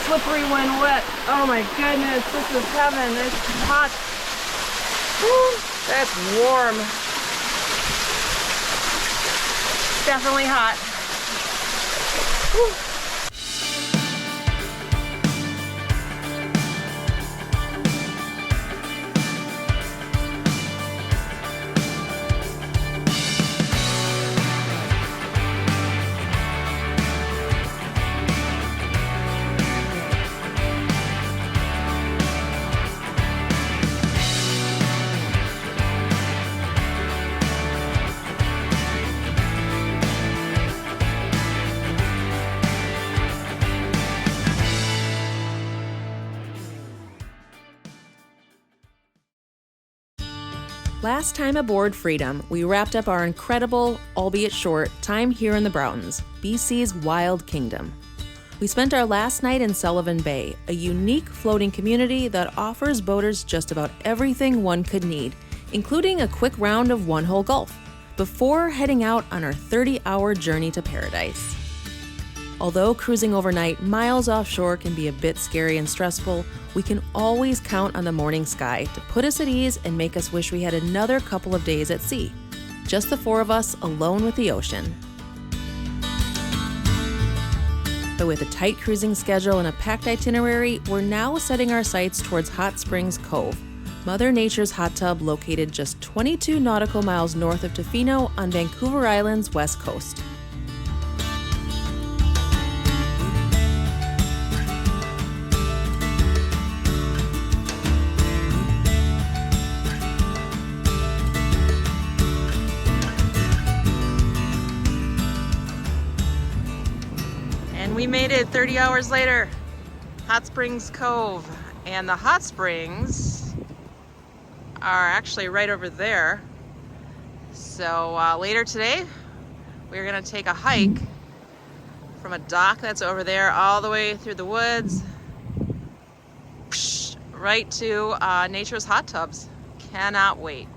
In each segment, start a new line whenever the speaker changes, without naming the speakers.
slippery when wet. Oh my goodness, this is heaven. It's hot. Woo, that's warm. Definitely hot. Woo.
Last time aboard Freedom, we wrapped up our incredible, albeit short, time here in the Broughtons, BC's Wild Kingdom. We spent our last night in Sullivan Bay, a unique floating community that offers boaters just about everything one could need, including a quick round of one-hole golf, before heading out on our 30-hour journey to paradise. Although cruising overnight miles offshore can be a bit scary and stressful, we can always count on the morning sky to put us at ease and make us wish we had another couple of days at sea. Just the four of us alone with the ocean. But with a tight cruising schedule and a packed itinerary, we're now setting our sights towards Hot Springs Cove, Mother Nature's hot tub located just 22 nautical miles north of Tofino on Vancouver Island's west coast.
We made it 30 hours later, Hot Springs Cove, and the hot springs are actually right over there. So later today, we're gonna take a hike from a dock that's over there all the way through the woods, right to Nature's hot tubs. Cannot wait.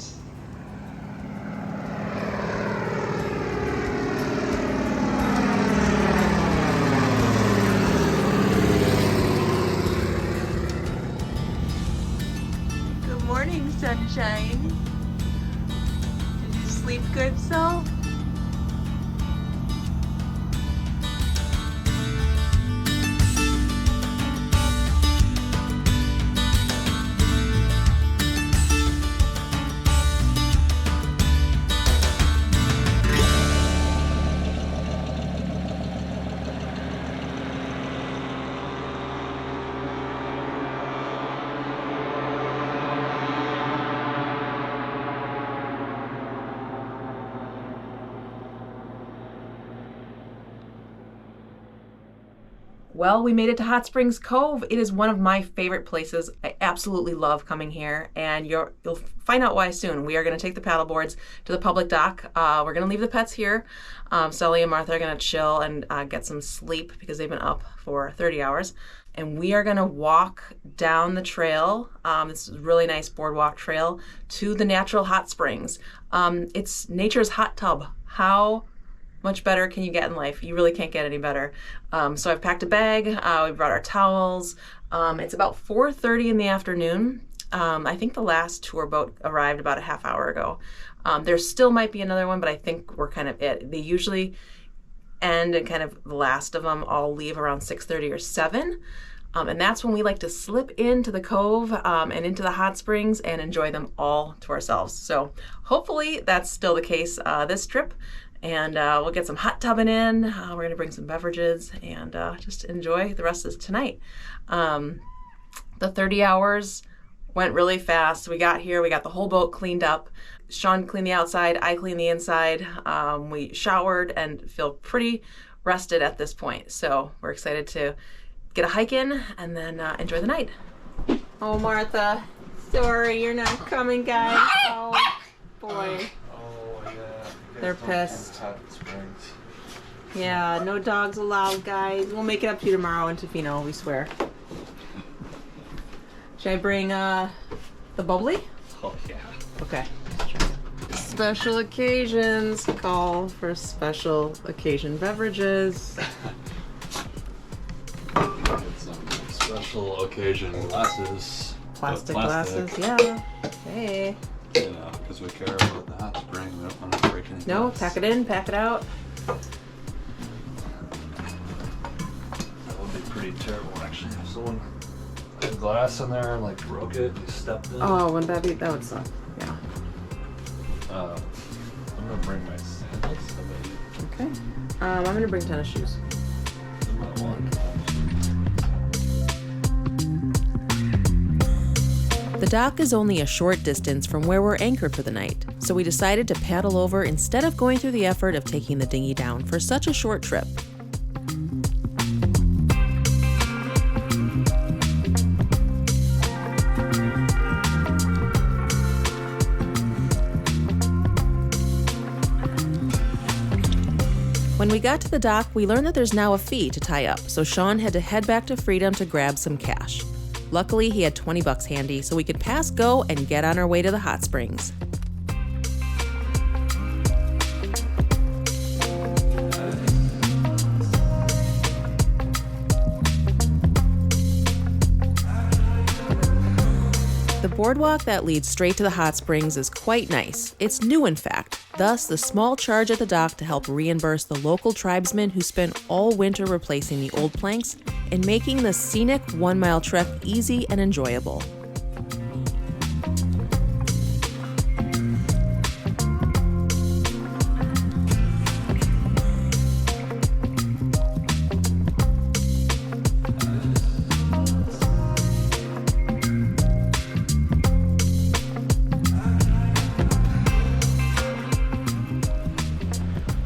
Morning, sunshine. Did you sleep good, so? Well, we made it to Hot Springs Cove. It is one of my favorite places. I absolutely love coming here, and you'll find out why soon. We are going to take the paddle boards to the public dock. We're going to leave the pets here. Sully and Martha are going to chill and get some sleep because they've been up for 30 hours. And we are going to walk down the trail. This is a really nice boardwalk trail to the natural hot springs. It's nature's hot tub. How much better can you get in life? You really can't get any better. So I've packed a bag. We brought our towels. It's about 4:30 in the afternoon. I think the last tour boat arrived about a half hour ago. There still might be another one, but I think we're kind of it. They usually end, and kind of the last of them all leave around 6:30 or 7. And that's when we like to slip into the cove and into the hot springs and enjoy them all to ourselves. So hopefully that's still the case this trip. And we'll get some hot tubbing in. We're going to bring some beverages and just enjoy the rest of tonight. The 30 hours went really fast. We got here, we got the whole boat cleaned up. Sean cleaned the outside, I cleaned the inside. We showered and feel pretty rested at this point. So we're excited to get a hike in and then enjoy the night. Oh, Martha, sorry you're not coming, guys. Oh, boy. They're pissed. Yeah, no dogs allowed, guys. We'll make it up to you tomorrow in Tofino, we swear. Should I bring the bubbly?
Oh, yeah.
Okay. Special occasions call for special occasion beverages.
special occasion glasses.
Plastic glasses, yeah. Hey.
Yeah, because we care about the hot spring. We don't want to break any
No,
glass.
pack it in, pack it out.
That would be pretty terrible, actually. If someone had glass in there and like broke it, they stepped in.
Oh, wouldn't that be? That would suck. Yeah.
I'm gonna bring my sandals. How about you?
Okay. I'm gonna bring tennis shoes.
I'm gonna walk.
The dock is only a short distance from where we're anchored for the night, so we decided to paddle over instead of going through the effort of taking the dinghy down for such a short trip. When we got to the dock, we learned that there's now a fee to tie up, so Sean had to head back to Freedom to grab some cash. Luckily, he had $20 handy, so we could pass go and get on our way to the hot springs. The boardwalk that leads straight to the hot springs is quite nice. It's new, in fact. Thus, the small charge at the dock to help reimburse the local tribesmen who spent all winter replacing the old planks and making the scenic 1-mile trek easy and enjoyable.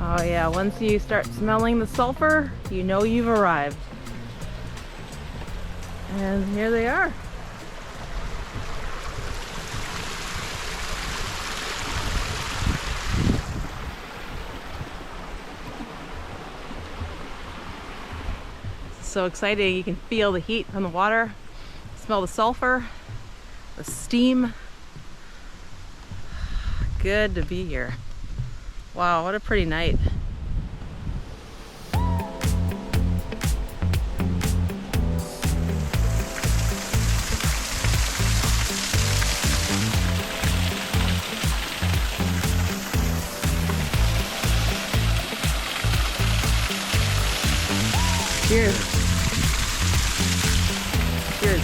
Oh yeah, once you start smelling the sulfur, you know you've arrived. And here they are. So exciting, you can feel the heat from the water, smell the sulfur, the steam. Good to be here. Wow, what a pretty night. Cheers. Cheers.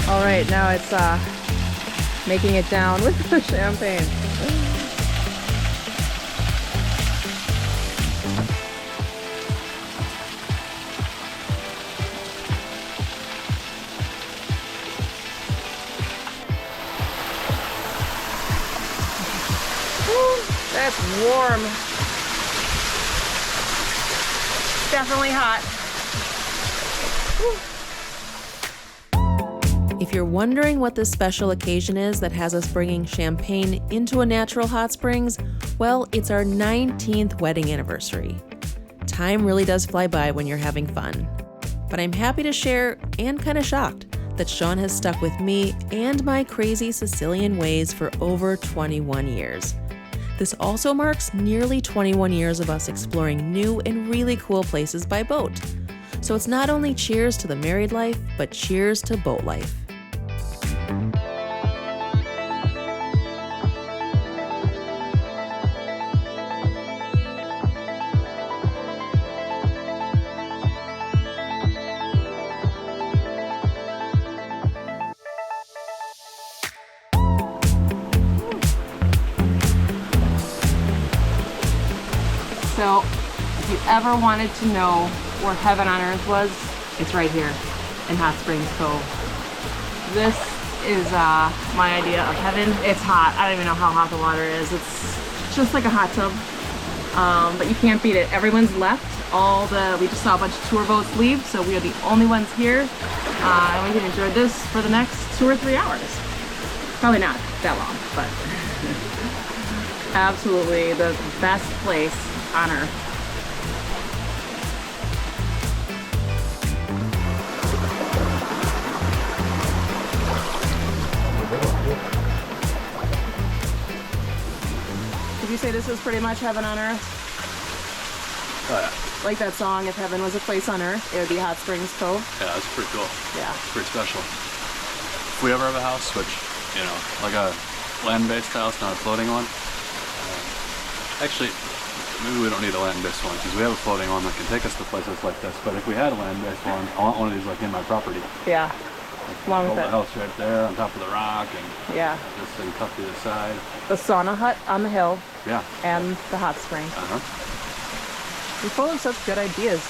All right, now it's making it down with the champagne. That's warm. Definitely hot.
If you're wondering what this special occasion is that has us bringing champagne into a natural hot springs, well, it's our 19th wedding anniversary. Time really does fly by when you're having fun. But I'm happy to share, and kind of shocked, that Sean has stuck with me and my crazy Sicilian ways for over 21 years. This also marks nearly 21 years of us exploring new and really cool places by boat. So it's not only cheers to the married life, but cheers to boat life.
So, if you ever wanted to know where heaven on earth was, it's right here in Hot Springs Cove. This is my idea of heaven. It's hot. I don't even know how hot the water is. It's just like a hot tub, but you can't beat it. Everyone's left. We just saw a bunch of tour boats leave, so we are the only ones here. And we can enjoy this for the next 2 or 3 hours. Probably not that long, but absolutely the best place on earth. Did you say this is pretty much heaven on earth?
Oh
Like that song, If Heaven Was a Place on Earth, it would be Hot Springs Cove.
Yeah, that's pretty cool.
Yeah.
It's pretty special. If we ever have a house, which, you know, like a land-based house, not a floating one. Actually, maybe we don't need a land-based one because we have a floating one that can take us to places like this. But if we had a land-based one, I want one of these like in my property.
Yeah. Along
Build
with
the house right there on top of the rock and
Yeah.
this thing tucked to the side.
The sauna hut on the hill.
Yeah.
And the hot spring.
Uh-huh.
You're full of such good ideas.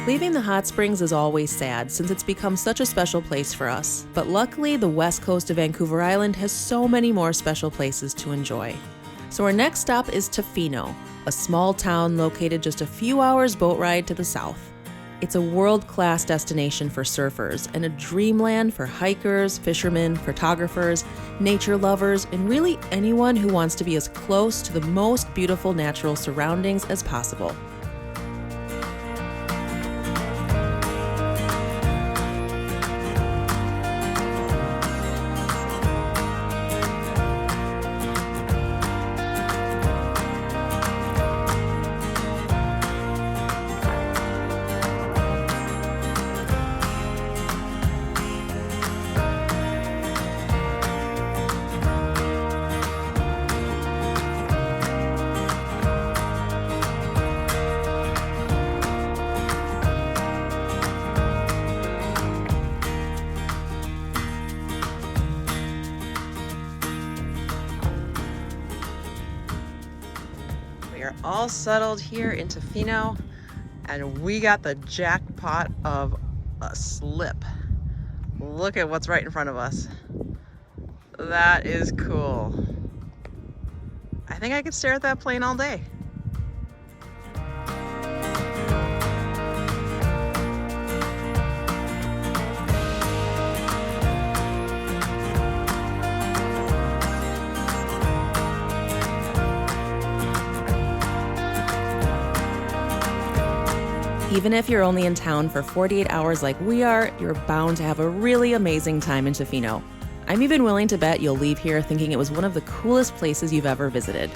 Leaving the hot springs is always sad since it's become such a special place for us. But luckily, the west coast of Vancouver Island has so many more special places to enjoy. So our next stop is Tofino, a small town located just a few hours boat ride to the south. It's a world-class destination for surfers and a dreamland for hikers, fishermen, photographers, nature lovers, and really anyone who wants to be as close to the most beautiful natural surroundings as possible. We are all settled here in Tofino, and we got the jackpot of a slip. Look at what's right in front of us. That is cool. I think I could stare at that plane all day. Even if you're only in town for 48 hours like we are, you're bound to have a really amazing time in Tofino. I'm even willing to bet you'll leave here thinking it was one of the coolest places you've ever visited.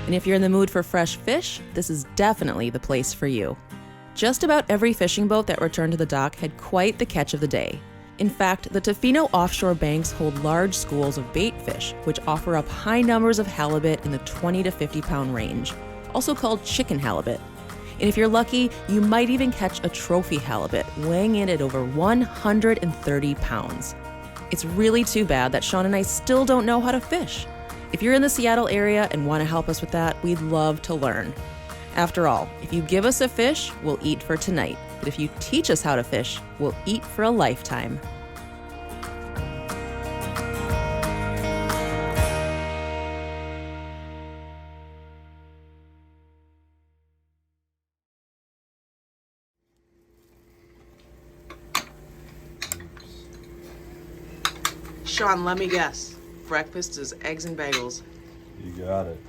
And if you're in the mood for fresh fish, this is definitely the place for you. Just about every fishing boat that returned to the dock had quite the catch of the day. In fact, the Tofino offshore banks hold large schools of bait fish, which offer up high numbers of halibut in the 20 to 50 pound range, also called chicken halibut. And if you're lucky, you might even catch a trophy halibut, weighing in at over 130 pounds. It's really too bad that Sean and I still don't know how to fish. If you're in the Seattle area and want to help us with that, we'd love to learn. After all, if you give us a fish, we'll eat for tonight. But if you teach us how to fish, we'll eat for a lifetime. Sean, let me guess. Breakfast is eggs and bagels.
You got it.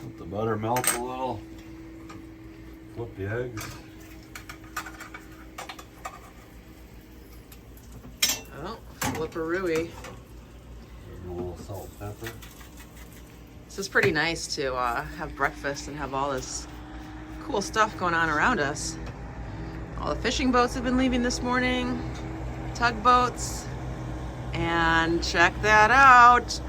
Let the butter melt a little. Flip the eggs.
Oh, flipperooey.
A little salt, pepper.
This is pretty nice to have breakfast and have all this cool stuff going on around us. All the fishing boats have been leaving this morning, tugboats, and check that out.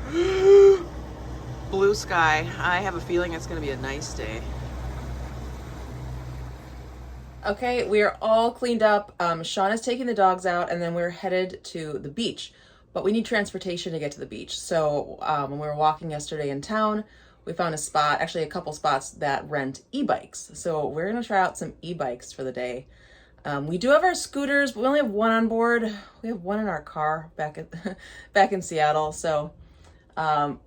Blue sky. I have a feeling it's going to be a nice day. Okay, we are all cleaned up. Sean is taking the dogs out, and then we're headed to the beach. But we need transportation to get to the beach. So when we were walking yesterday in town, we found a spot, actually a couple spots that rent e-bikes. So we're gonna try out some e-bikes for the day. We do have our scooters, but we only have one on board. We have one in our car back in Seattle, so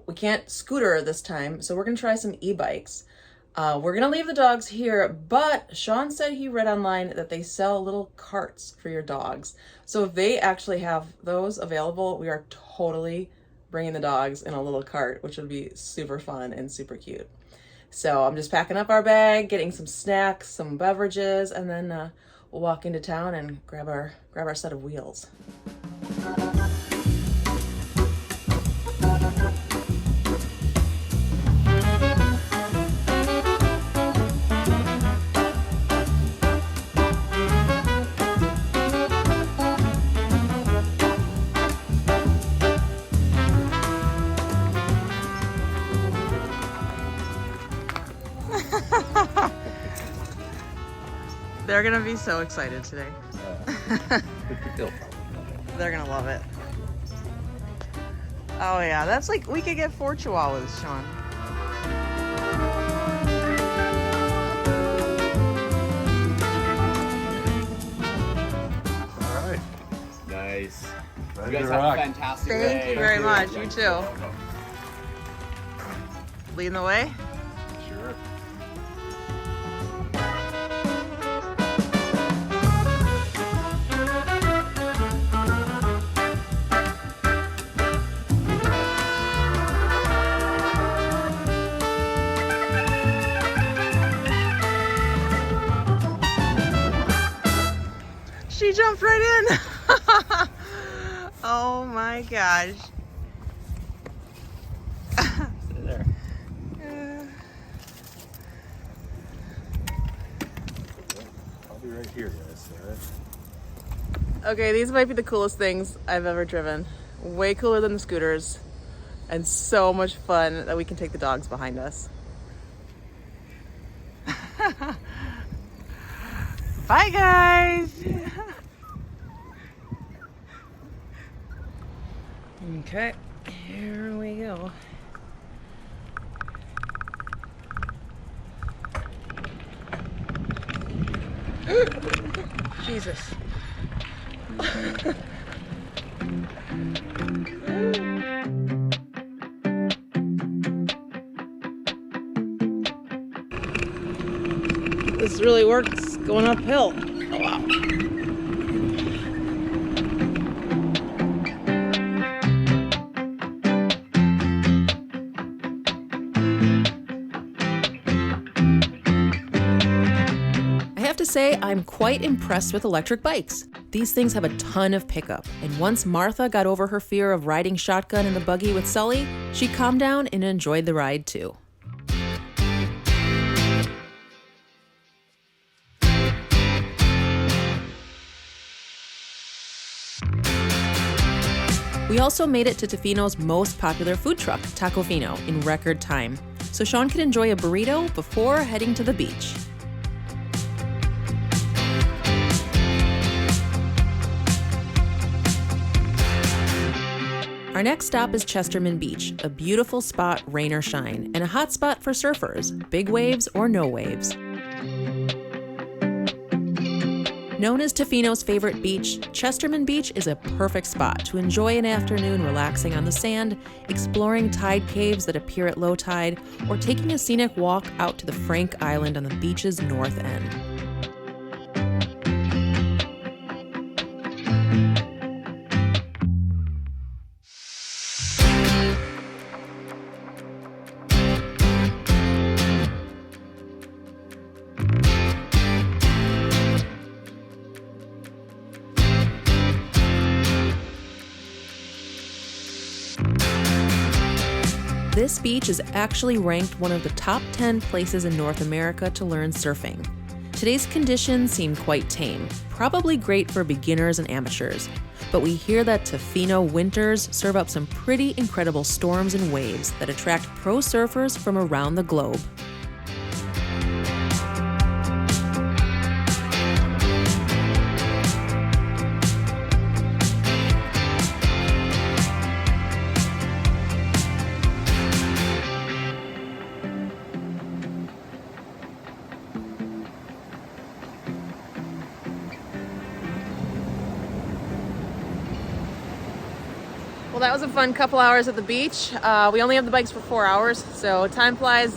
we can't scooter this time. So we're gonna try some e-bikes. We're gonna leave the dogs here, but Sean said he read online that they sell little carts for your dogs. So if they actually have those available, we are totally bringing the dogs in a little cart, which would be super fun and super cute. So I'm just packing up our bag, getting some snacks, some beverages, and then we'll walk into town and grab our set of wheels. They're gonna be so excited today. They're gonna love it. Oh yeah, that's like, we could get 4 chihuahuas, Sean.
All right.
Nice.
Ready
You guys
to
have
rock.
a fantastic day.
Thank you very much. You too. Leading the way?
Sure.
She jumped right in. Oh my gosh.
Stay there.
I'll be right here, guys. All right.
Okay, these might be the coolest things I've ever driven. Way cooler than the scooters, and so much fun that we can take the dogs behind us. Bye, guys. Okay, here we go. Jesus. This really works going uphill. Oh, wow.
I have to say, I'm quite impressed with electric bikes. These things have a ton of pickup, and once Martha got over her fear of riding shotgun in the buggy with Sully, she calmed down and enjoyed the ride too. We also made it to Tofino's most popular food truck, Tofino, in record time, so Sean could enjoy a burrito before heading to the beach. Our next stop is Chesterman Beach, a beautiful spot, rain or shine, and a hot spot for surfers, big waves or no waves. Known as Tofino's favorite beach, Chesterman Beach is a perfect spot to enjoy an afternoon relaxing on the sand, exploring tide caves that appear at low tide, or taking a scenic walk out to the Frank Island on the beach's north end. This beach is actually ranked one of the top 10 places in North America to learn surfing. Today's conditions seem quite tame, probably great for beginners and amateurs, but we hear that Tofino winters serve up some pretty incredible storms and waves that attract pro surfers from around the globe. Well, that was a fun couple hours at the beach. We only have the bikes for 4 hours, so time flies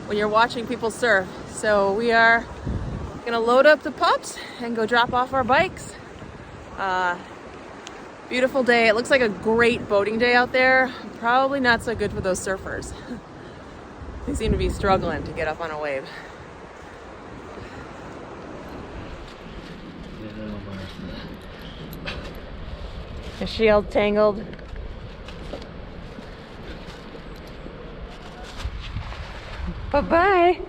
when you're watching people surf. So we are gonna load up the pups and go drop off our bikes. Beautiful day. It looks like a great boating day out there. Probably not so good for those surfers. They seem to be struggling to get up on a wave. Is she all tangled? Bye-bye.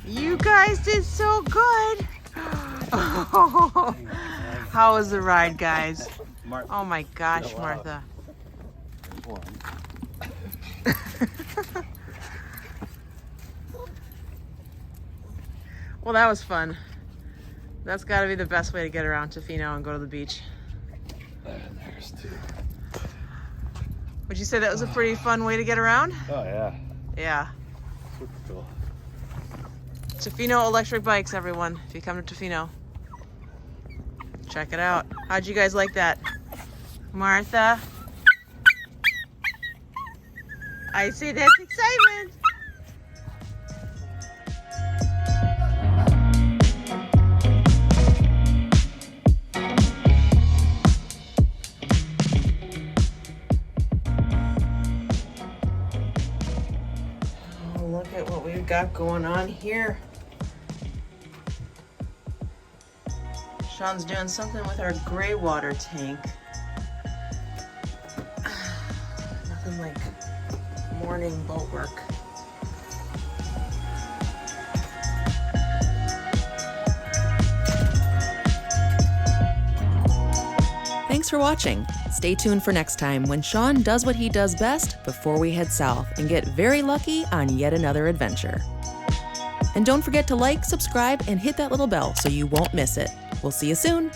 You guys did so good. Oh, how was the ride, guys? Oh my gosh, Martha. Well, that was fun. That's got to be the best way to get around Tofino and go to the beach.
There's two.
Would you say that was a pretty fun way to get around?
Oh yeah.
Yeah.
Super cool.
Tofino electric bikes, everyone. If you come to Tofino, check it out. How'd you guys like that? Martha? I see that's excitement. Oh, look at what we've got going on here. Sean's doing something with our gray water tank. Nothing like morning boat work.
Thanks for watching. Stay tuned for next time when Sean does what he does best before we head south and get very lucky on yet another adventure. And don't forget to like, subscribe, and hit that little bell so you won't miss it. We'll see you soon.